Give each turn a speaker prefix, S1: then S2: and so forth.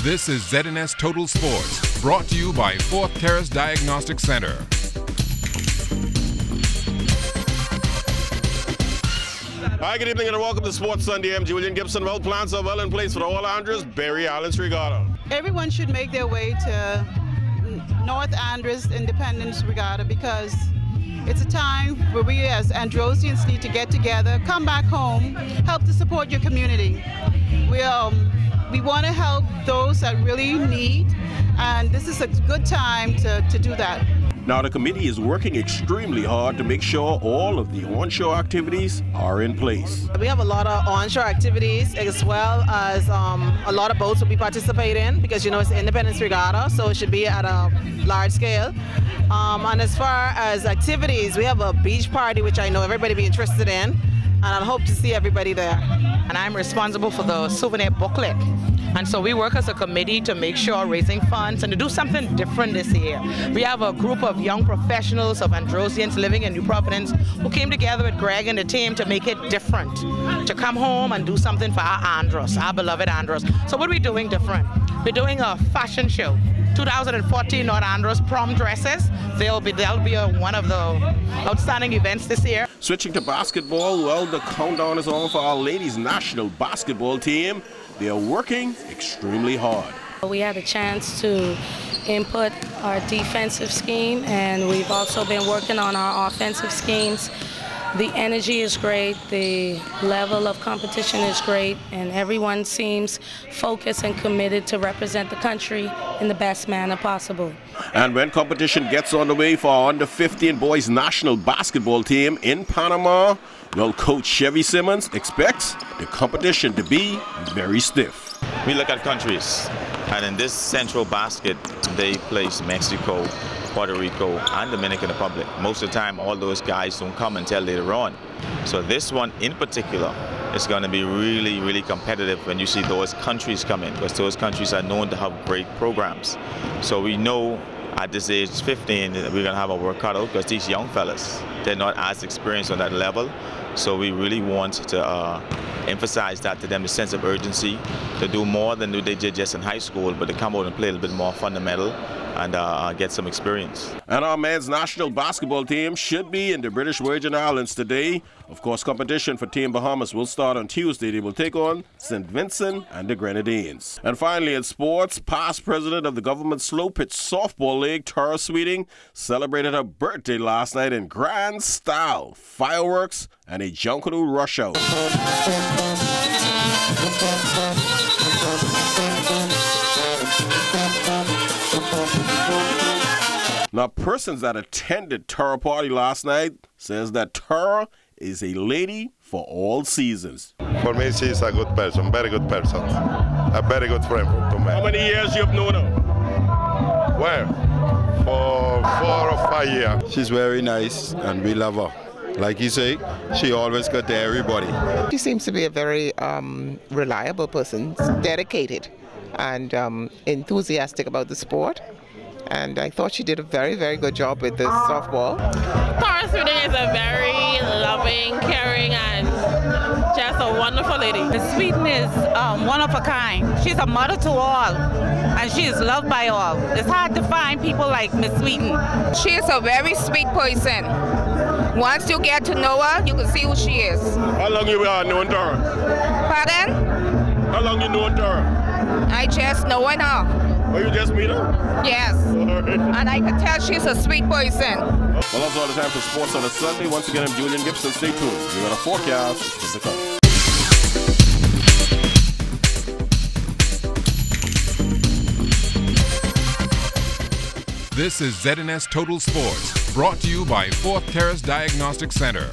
S1: This is ZNS Total Sports, brought to you by Fourth Terrace Diagnostic Center.
S2: Hi, good evening and welcome to Sports Sunday. I'm Julian Gibson. Well, plans are well in place for the All Andros Barry Islands Regatta.
S3: Everyone should make their way to North Andros Independence Regatta because it's a time where we as Androsians need to get together, come back home, help to support your community. We want to help those that really need, and this is a good time to do that.
S2: Now, the committee is working extremely hard to make sure all of the onshore activities are in place.
S4: We have a lot of onshore activities as well as a lot of boats will be participating because, you know, it's Independence Regatta, so it should be at a large scale. And as far as activities, we have a beach party, which I know everybody will be interested in, and I hope to see everybody there.
S5: And I'm responsible for the souvenir booklet. And so we work as a committee to make sure raising funds and to do something different this year. We have a group of young professionals of Androsians living in New Providence who came together with Greg and the team to make it different, to come home and do something for our Andros, our beloved Andros. So what are we doing different? We're doing a fashion show. 2014 North Andros prom dresses. They'll be one of the outstanding events this year.
S2: Switching to basketball, well, the countdown is on for our ladies' national basketball team. They are working extremely hard.
S6: We had a chance to input our defensive scheme, and we've also been working on our offensive schemes. The energy is great, the level of competition is great, and everyone seems focused and committed to represent the country in the best manner possible.
S2: And when competition gets on the way for our under-15 boys national basketball team in Panama, well, Coach Chevy Simmons expects the competition to be very stiff.
S7: We look at countries, and in this central basket, they place Mexico, Puerto Rico, and Dominican Republic. Most of the time, all those guys don't come until later on. So this one in particular is going to be really, really competitive when you see those countries come in, because those countries are known to have great programs. So we know at this age, 15, that we're going to have a work cut out because these young fellas, they're not as experienced on that level. So we really want to emphasize that to them, the sense of urgency to do more than they did just in high school, but to come out and play a little bit more fundamental and get some experience. And our men's national basketball team should be in the British Virgin Islands today. Of course, competition for Team Bahamas will start on Tuesday. They will take on St. Vincent and the Grenadines. And finally, in sports, past president of the government Slow Pitch Softball League, Tara Sweeting, celebrated her birthday last night in grand style. Fireworks and a Junkanoo rush out. Now, persons that attended Tara party last night says that Tara is a lady for all seasons.
S8: For me, she's a good person, very good person, a very good friend to me.
S2: How many years you have known her?
S8: Well, for 4 or 5 years.
S9: She's very nice and we love her. Like you say, she always got to everybody.
S10: She seems to be a very reliable person, dedicated and enthusiastic about the sport. And I thought she did a very, very good job with the softball.
S11: Tara Sweeting is a very loving, caring, and just a wonderful lady.
S12: Miss Sweeting is one of a kind. She's a mother to all, and she is loved by all. It's hard to find people like Miss Sweeting.
S13: She is a very sweet person. Once you get to know her, you can see who she is.
S2: How long you known Tara?
S13: Pardon?
S2: How long you known Tara?
S13: I just knowing her.
S2: Oh, you just meet her?
S13: Yes. And I can tell she's a sweet person.
S2: Well, that's all the time for sports on a Sunday. Once again, I'm Julian Gibson. Stay tuned. We're on a forecast. It's to come.
S1: This is ZNS Total Sports, brought to you by Fourth Terrace Diagnostic Center.